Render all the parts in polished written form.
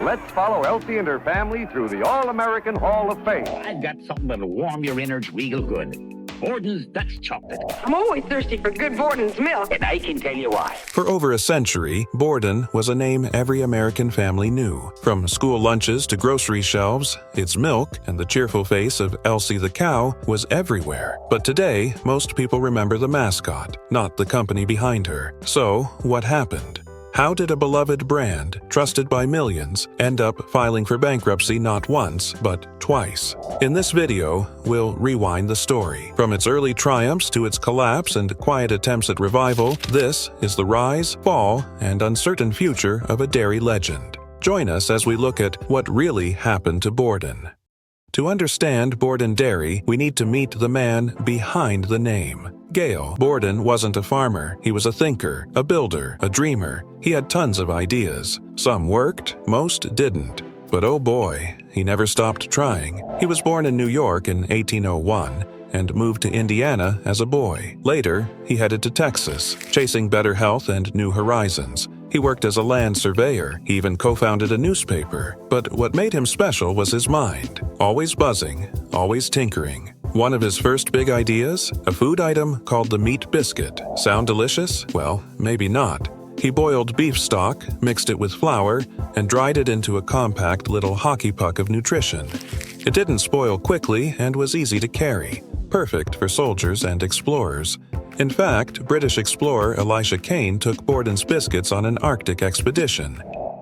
Let's follow Elsie and her family through the All-American Hall of Fame. I've got something that'll warm your innards real good. Borden's Dutch chocolate. I'm always thirsty for good Borden's milk. And I can tell you why. For over a century, Borden was a name every American family knew. From school lunches to grocery shelves, its milk and the cheerful face of Elsie the Cow was everywhere. But today, most people remember the mascot, not the company behind her. So, what happened? How did a beloved brand, trusted by millions, end up filing for bankruptcy not once, but twice? In this video, we'll rewind the story. From its early triumphs to its collapse and quiet attempts at revival, this is the rise, fall, and uncertain future of a dairy legend. Join us as we look at what really happened to Borden. To understand Borden Dairy, we need to meet the man behind the name. Gale Borden wasn't a farmer. He was a thinker, a builder, a dreamer. He had tons of ideas. Some worked, most didn't. But oh boy, he never stopped trying. He was born in New York in 1801 and moved to Indiana as a boy. Later, he headed to Texas, chasing better health and new horizons. He worked as a land surveyor. He even co-founded a newspaper. But what made him special was his mind. Always buzzing, always tinkering. One of his first big ideas? A food item called the meat biscuit. Sound delicious? Well, maybe not. He boiled beef stock, mixed it with flour, and dried it into a compact little hockey puck of nutrition. It didn't spoil quickly and was easy to carry. Perfect for soldiers and explorers. In fact, British explorer Elisha Kane took Borden's biscuits on an Arctic expedition.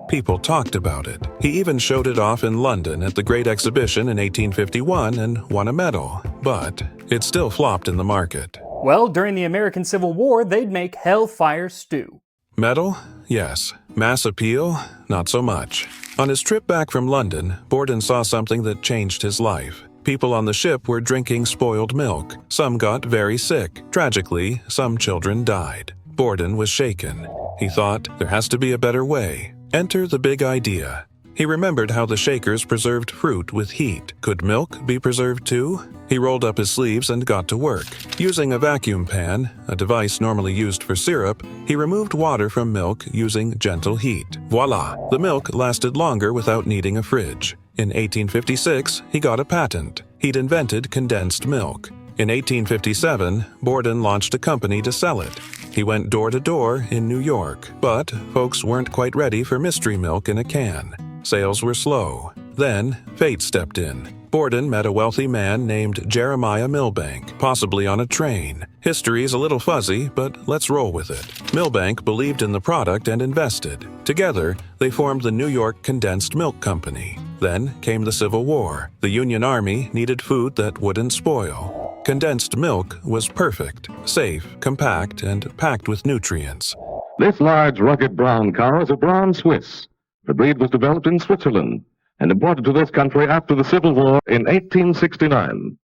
People talked about it. He even showed it off in London at the Great Exhibition in 1851 and won a medal. But it still flopped in the market. Well, during the American Civil War, they'd make hellfire stew. Medal? Yes. Mass appeal? Not so much. On his trip back from London, Borden saw something that changed his life. People on the ship were drinking spoiled milk. Some got very sick. Tragically, some children died. Borden was shaken. He thought, there has to be a better way. Enter the big idea. He remembered how the Shakers preserved fruit with heat. Could milk be preserved too? He rolled up his sleeves and got to work. Using a vacuum pan, a device normally used for syrup, he removed water from milk using gentle heat. Voila! The milk lasted longer without needing a fridge. In 1856, he got a patent. He'd invented condensed milk. In 1857, Borden launched a company to sell it. He went door to door in New York, but folks weren't quite ready for mystery milk in a can. Sales were slow. Then, fate stepped in. Borden met a wealthy man named Jeremiah Milbank, possibly on a train. History's a little fuzzy, but let's roll with it. Milbank believed in the product and invested. Together, they formed the New York Condensed Milk Company. Then came the Civil War. The Union Army needed food that wouldn't spoil. Condensed milk was perfect, safe, compact, and packed with nutrients. This large, rugged brown cow is a brown Swiss. The breed was developed in Switzerland and imported to this country after the Civil War in 1869.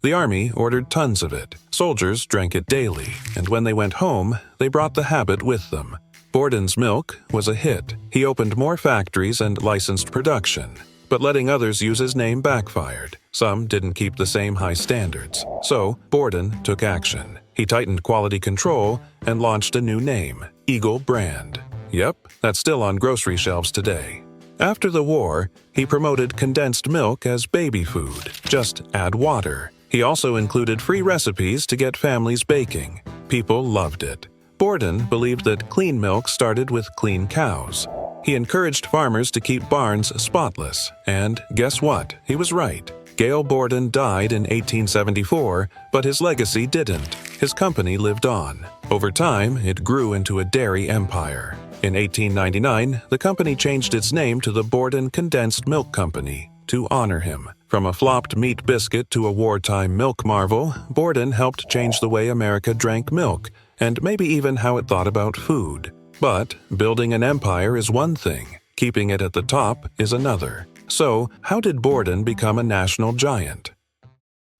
The Army ordered tons of it. Soldiers drank it daily, and when they went home, they brought the habit with them. Borden's milk was a hit. He opened more factories and licensed production. But letting others use his name backfired. Some didn't keep the same high standards. So, Borden took action. He tightened quality control and launched a new name, Eagle Brand. Yep, that's still on grocery shelves today. After the war, he promoted condensed milk as baby food. Just add water. He also included free recipes to get families baking. People loved it. Borden believed that clean milk started with clean cows. He encouraged farmers to keep barns spotless. And guess what? He was right. Gale Borden died in 1874, but his legacy didn't. His company lived on. Over time, it grew into a dairy empire. In 1899, the company changed its name to the Borden Condensed Milk Company to honor him. From a flopped meat biscuit to a wartime milk marvel, Borden helped change the way America drank milk, and maybe even how it thought about food. But building an empire is one thing, keeping it at the top is another. So, how did Borden become a national giant?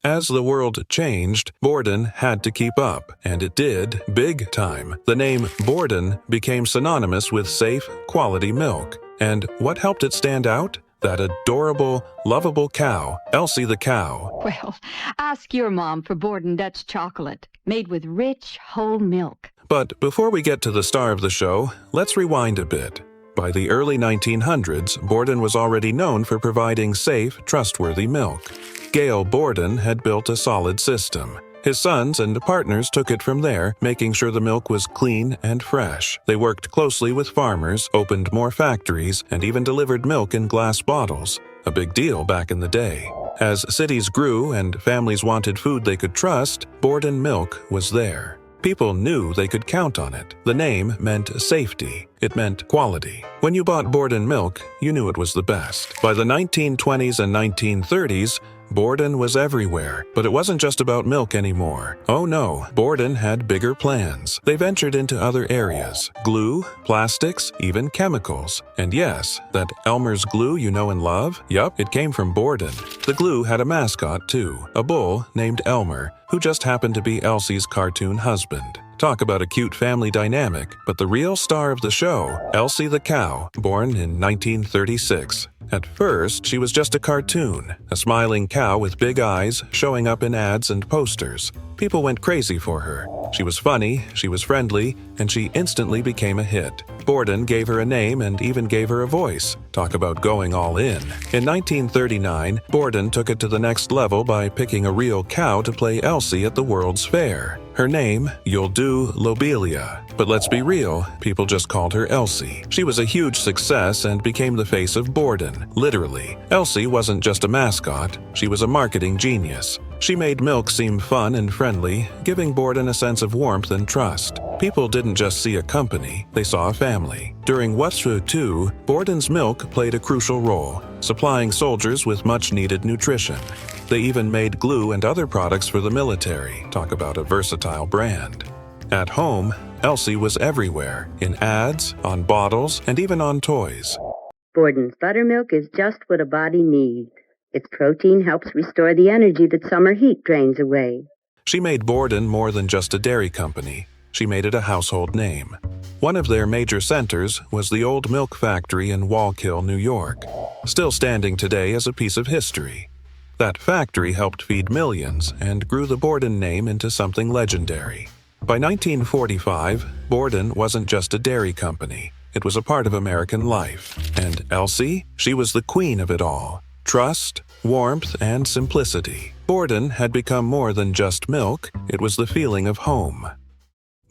As the world changed, Borden had to keep up, and it did, big time. The name Borden became synonymous with safe, quality milk. And what helped it stand out? That adorable, lovable cow, Elsie the Cow. Well, ask your mom for Borden Dutch chocolate, made with rich, whole milk. But before we get to the star of the show, let's rewind a bit. By the early 1900s, Borden was already known for providing safe, trustworthy milk. Gail Borden had built a solid system. His sons and partners took it from there, making sure the milk was clean and fresh. They worked closely with farmers, opened more factories, and even delivered milk in glass bottles, a big deal back in the day. As cities grew and families wanted food they could trust, Borden milk was there. People knew they could count on it. The name meant safety. It meant quality. When you bought Borden milk, you knew it was the best. By the 1920s and 1930s, Borden was everywhere, but it wasn't just about milk anymore. Oh no, Borden had bigger plans. They ventured into other areas: glue, plastics, even chemicals. And yes, that Elmer's glue you know and love? Yup, it came from Borden. The glue had a mascot too, a bull named Elmer, who just happened to be Elsie's cartoon husband. Talk about a cute family dynamic, but the real star of the show, Elsie the Cow, born in 1936. At first, she was just a cartoon, a smiling cow with big eyes showing up in ads and posters. People went crazy for her. She was funny, she was friendly, and she instantly became a hit. Borden gave her a name and even gave her a voice. Talk about going all in. In 1939, Borden took it to the next level by picking a real cow to play Elsie at the World's Fair. Her name, You'll Do Lobelia. But let's be real, people just called her Elsie. She was a huge success and became the face of Borden, literally. Elsie wasn't just a mascot, she was a marketing genius. She made milk seem fun and friendly, giving Borden a sense of warmth and trust. People didn't just see a company, they saw a family. During World War II, Borden's milk played a crucial role, supplying soldiers with much-needed nutrition. They even made glue and other products for the military. Talk about a versatile brand. At home, Elsie was everywhere, in ads, on bottles, and even on toys. Borden's buttermilk is just what a body needs. Its protein helps restore the energy that summer heat drains away. She made Borden more than just a dairy company. She made it a household name. One of their major centers was the old milk factory in Wallkill, New York, still standing today as a piece of history. That factory helped feed millions and grew the Borden name into something legendary. By 1945, Borden wasn't just a dairy company. It was a part of American life. And Elsie? She was the queen of it all. Trust, warmth, and simplicity. Borden had become more than just milk. It was the feeling of home.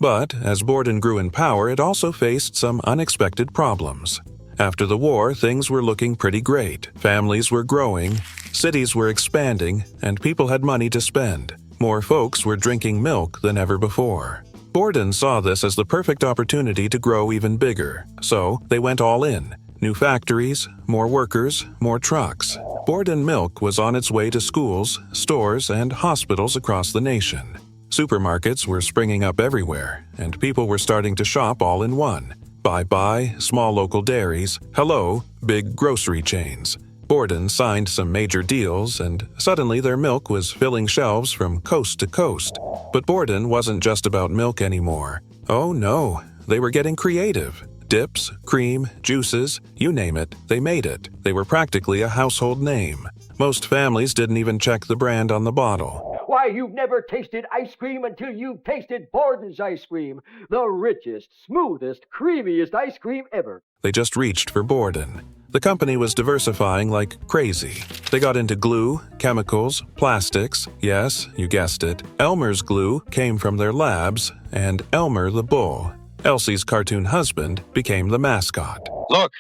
But as Borden grew in power, it also faced some unexpected problems. After the war, things were looking pretty great. Families were growing, cities were expanding, and people had money to spend. More folks were drinking milk than ever before. Borden saw this as the perfect opportunity to grow even bigger. So they went all in. New factories, more workers, more trucks. Borden milk was on its way to schools, stores, and hospitals across the nation. Supermarkets were springing up everywhere, and people were starting to shop all in one. Bye-bye, small local dairies. Hello, big grocery chains. Borden signed some major deals, and suddenly their milk was filling shelves from coast to coast. But Borden wasn't just about milk anymore. Oh no, they were getting creative. Dips, cream, juices, you name it, they made it. They were practically a household name. Most families didn't even check the brand on the bottle. Why, you've never tasted ice cream until you've tasted Borden's ice cream. The richest, smoothest, creamiest ice cream ever. They just reached for Borden. The company was diversifying like crazy. They got into glue, chemicals, plastics. Yes, you guessed it. Elmer's glue came from their labs, and Elmer the bull, Elsie's cartoon husband, became the mascot. Look,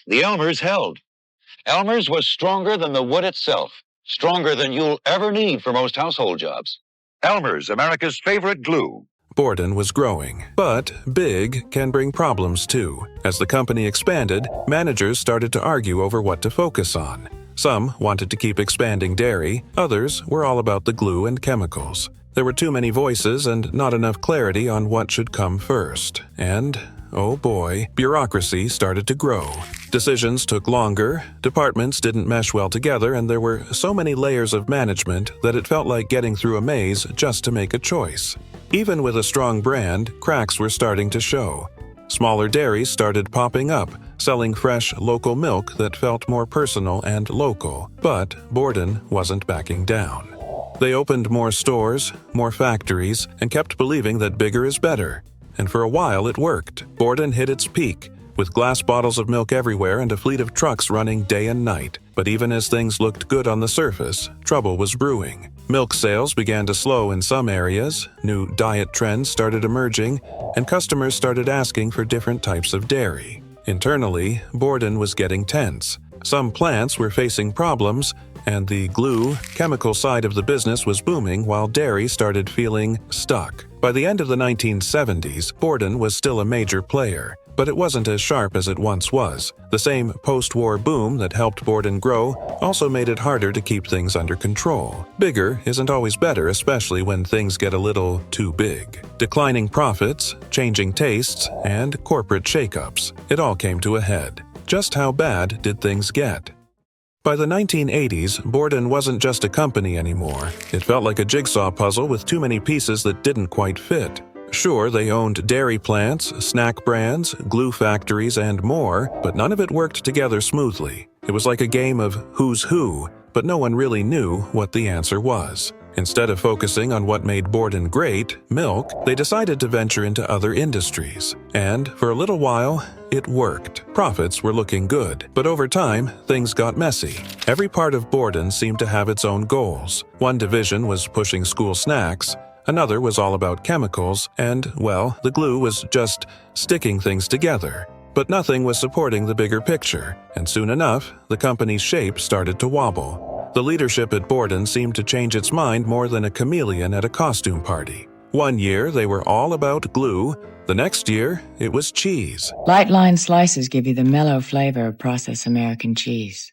the Elmer's held. Elmer's was stronger than the wood itself. Stronger than you'll ever need for most household jobs. Elmer's, America's favorite glue. Borden was growing, but big can bring problems too. As the company expanded, managers started to argue over what to focus on. Some wanted to keep expanding dairy, others were all about the glue and chemicals. There were too many voices and not enough clarity on what should come first. And, oh boy, bureaucracy started to grow. Decisions took longer, departments didn't mesh well together, and there were so many layers of management that it felt like getting through a maze just to make a choice. Even with a strong brand, cracks were starting to show. Smaller dairies started popping up, selling fresh, local milk that felt more personal and local. But Borden wasn't backing down. They opened more stores, more factories, and kept believing that bigger is better. And for a while it worked. Borden hit its peak. with glass bottles of milk everywhere and a fleet of trucks running day and night. But even as things looked good on the surface, trouble was brewing. Milk sales began to slow in some areas, new diet trends started emerging, and customers started asking for different types of dairy. Internally, Borden was getting tense. Some plants were facing problems, and the glue, chemical side of the business was booming while dairy started feeling stuck. By the end of the 1970s, Borden was still a major player, but it wasn't as sharp as it once was. The same post-war boom that helped Borden grow also made it harder to keep things under control. Bigger isn't always better, especially when things get a little too big. Declining profits, changing tastes, and corporate shakeups. It all came to a head. Just how bad did things get? By the 1980s, Borden wasn't just a company anymore. It felt like a jigsaw puzzle with too many pieces that didn't quite fit. Sure, they owned dairy plants, snack brands, glue factories, and more, but none of it worked together smoothly. It was like a game of who's who, but no one really knew what the answer was. Instead of focusing on what made Borden great, milk, they decided to venture into other industries. And for a little while, it worked. Profits were looking good, but over time, things got messy. Every part of Borden seemed to have its own goals. One division was pushing school snacks, another was all about chemicals, and, well, the glue was just sticking things together. But nothing was supporting the bigger picture, and soon enough, the company's shape started to wobble. The leadership at Borden seemed to change its mind more than a chameleon at a costume party. One year, they were all about glue. The next year, it was cheese. Light line slices give you the mellow flavor of processed American cheese,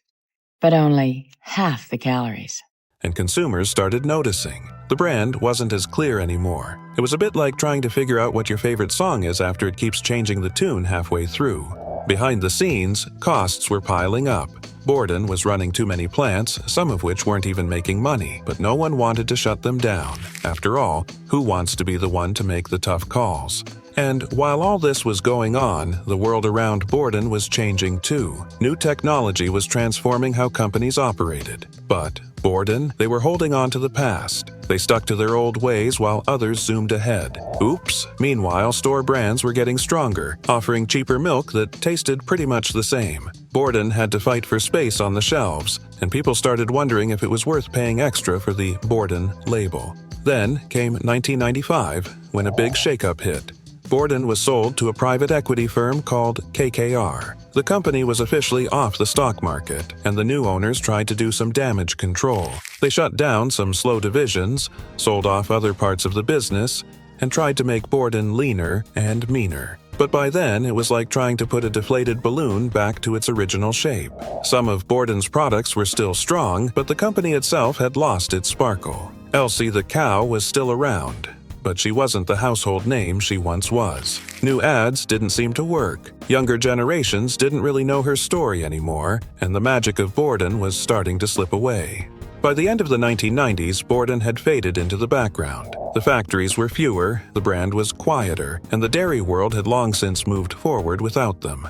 but only half the calories. And consumers started noticing. The brand wasn't as clear anymore. It was a bit like trying to figure out what your favorite song is after it keeps changing the tune halfway through. Behind the scenes, costs were piling up. Borden was running too many plants, some of which weren't even making money, but no one wanted to shut them down. After all, who wants to be the one to make the tough calls? And while all this was going on, the world around Borden was changing too. New technology was transforming how companies operated. But Borden, they were holding on to the past. They stuck to their old ways while others zoomed ahead. Oops! Meanwhile, store brands were getting stronger, offering cheaper milk that tasted pretty much the same. Borden had to fight for space on the shelves, and people started wondering if it was worth paying extra for the Borden label. Then came 1995, when a big shakeup hit. Borden was sold to a private equity firm called KKR. The company was officially off the stock market, and the new owners tried to do some damage control. They shut down some slow divisions, sold off other parts of the business, and tried to make Borden leaner and meaner. But by then, it was like trying to put a deflated balloon back to its original shape. Some of Borden's products were still strong, but the company itself had lost its sparkle. Elsie the Cow was still around, but she wasn't the household name she once was. New ads didn't seem to work. Younger generations didn't really know her story anymore, and the magic of Borden was starting to slip away. By the end of the 1990s, Borden had faded into the background. The factories were fewer, the brand was quieter, and the dairy world had long since moved forward without them.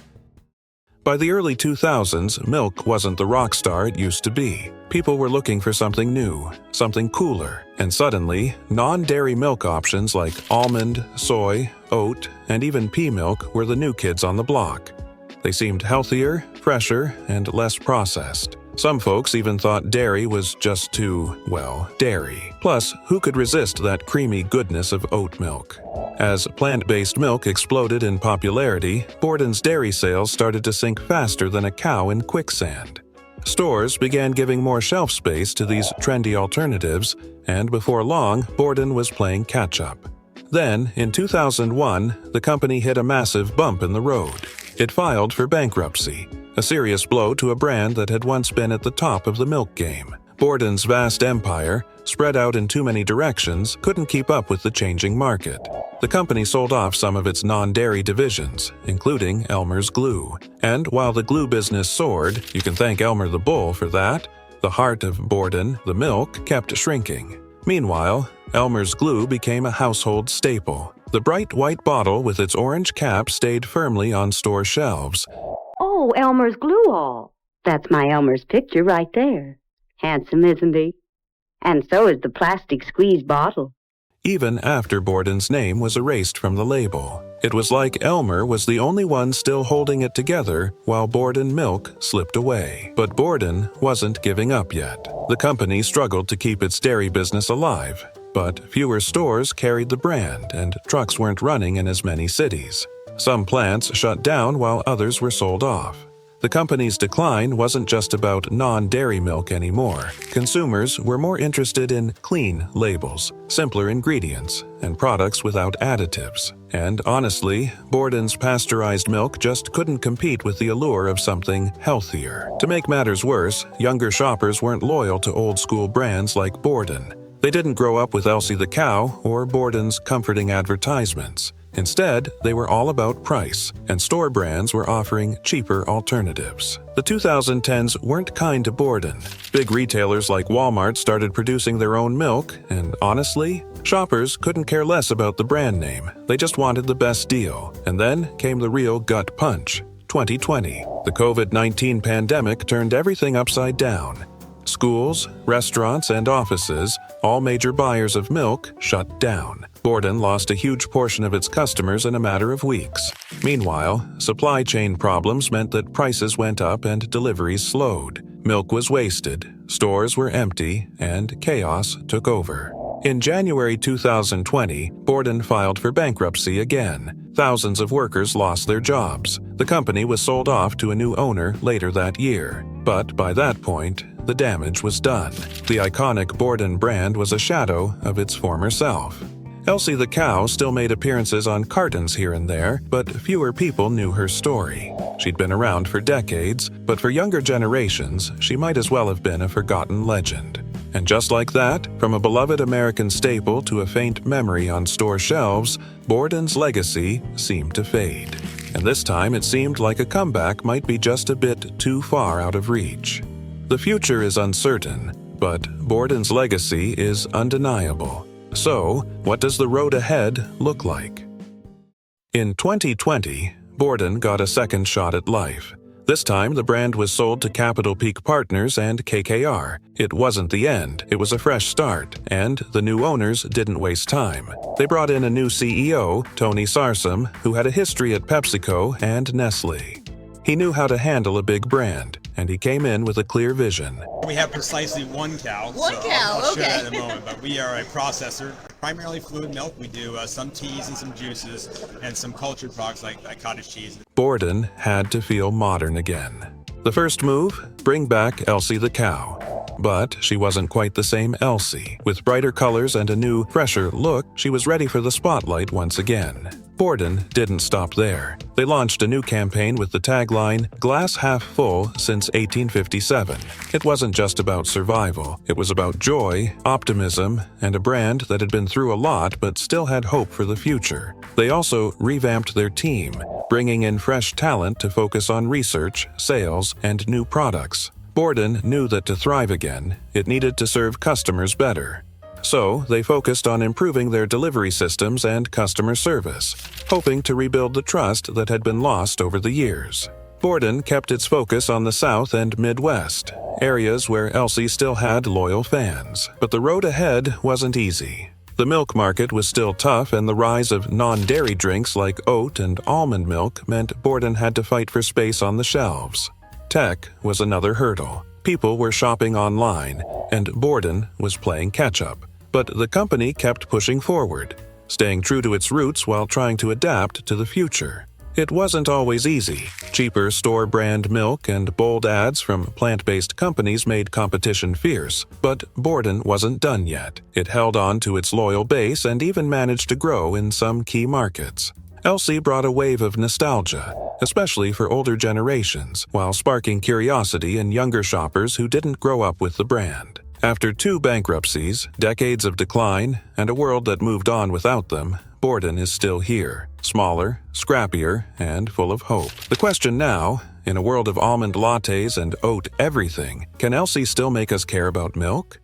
By the early 2000s, milk wasn't the rock star it used to be. People were looking for something new, something cooler, and suddenly, non-dairy milk options like almond, soy, oat, and even pea milk were the new kids on the block. They seemed healthier, fresher, and less processed. Some folks even thought dairy was just too, well, dairy. Plus, who could resist that creamy goodness of oat milk? As plant-based milk exploded in popularity, Borden's dairy sales started to sink faster than a cow in quicksand. Stores began giving more shelf space to these trendy alternatives, and before long, Borden was playing catch-up. Then, in 2001, the company hit a massive bump in the road. It filed for bankruptcy, a serious blow to a brand that had once been at the top of the milk game. Borden's vast empire, spread out in too many directions, couldn't keep up with the changing market. The company sold off some of its non-dairy divisions, including Elmer's Glue. And while the glue business soared, you can thank Elmer the Bull for that, the heart of Borden, the milk, kept shrinking. Meanwhile, Elmer's Glue became a household staple. The bright white bottle with its orange cap stayed firmly on store shelves. Oh, Elmer's Glue All. That's my Elmer's picture right there. Handsome, isn't he? And so is the plastic squeeze bottle. Even after Borden's name was erased from the label. It was like Elmer was the only one still holding it together while Borden Milk slipped away. But Borden wasn't giving up yet. The company struggled to keep its dairy business alive, but fewer stores carried the brand and trucks weren't running in as many cities. Some plants shut down while others were sold off. The company's decline wasn't just about non-dairy milk anymore. Consumers were more interested in clean labels, simpler ingredients, and products without additives. And honestly, Borden's pasteurized milk just couldn't compete with the allure of something healthier. To make matters worse, younger shoppers weren't loyal to old-school brands like Borden. They didn't grow up with Elsie the Cow or Borden's comforting advertisements. Instead, they were all about price, and store brands were offering cheaper alternatives. The 2010s weren't kind to Borden. Big retailers like Walmart started producing their own milk, and honestly, shoppers couldn't care less about the brand name. They just wanted the best deal. And then came the real gut punch. 2020. The COVID-19 pandemic turned everything upside down. Schools, restaurants, and offices, all major buyers of milk, shut down. Borden lost a huge portion of its customers in a matter of weeks. Meanwhile, supply chain problems meant that prices went up and deliveries slowed. Milk was wasted, stores were empty, and chaos took over. In January 2020, Borden filed for bankruptcy again. Thousands of workers lost their jobs. The company was sold off to a new owner later that year. But by that point, the damage was done. The iconic Borden brand was a shadow of its former self. Elsie the Cow still made appearances on cartons here and there, but fewer people knew her story. She'd been around for decades, but for younger generations, she might as well have been a forgotten legend. And just like that, from a beloved American staple to a faint memory on store shelves, Borden's legacy seemed to fade. And this time it seemed like a comeback might be just a bit too far out of reach. The future is uncertain, but Borden's legacy is undeniable. So, what does the road ahead look like? In 2020, Borden got a second shot at life. This time, the brand was sold to Capital Peak Partners and KKR. It wasn't the end, it was a fresh start, and the new owners didn't waste time. They brought in a new CEO, Tony Sarsam, who had a history at PepsiCo and Nestle. He knew how to handle a big brand, and he came in with a clear vision. We have precisely one cow. I'll show that in a moment, but we are a processor, primarily fluid milk. We do some teas and some juices and some cultured products like cottage cheese. Borden had to feel modern again. The first move? Bring back Elsie the Cow. But she wasn't quite the same Elsie. With brighter colors and a new, fresher look, she was ready for the spotlight once again. Borden didn't stop there. They launched a new campaign with the tagline, "Glass half full since 1857. It wasn't just about survival. It was about joy, optimism, and a brand that had been through a lot but still had hope for the future. They also revamped their team, bringing in fresh talent to focus on research, sales, and new products. Borden knew that to thrive again, it needed to serve customers better. So, they focused on improving their delivery systems and customer service, hoping to rebuild the trust that had been lost over the years. Borden kept its focus on the South and Midwest, areas where Elsie still had loyal fans. But the road ahead wasn't easy. The milk market was still tough, and the rise of non-dairy drinks like oat and almond milk meant Borden had to fight for space on the shelves. Tech was another hurdle. People were shopping online, and Borden was playing catch-up. But the company kept pushing forward, staying true to its roots while trying to adapt to the future. It wasn't always easy. Cheaper store-brand milk and bold ads from plant-based companies made competition fierce, but Borden wasn't done yet. It held on to its loyal base and even managed to grow in some key markets. Elsie brought a wave of nostalgia, especially for older generations, while sparking curiosity in younger shoppers who didn't grow up with the brand. After 2 bankruptcies, decades of decline, and a world that moved on without them, Borden is still here, smaller, scrappier, and full of hope. The question now, in a world of almond lattes and oat everything, can Elsie still make us care about milk?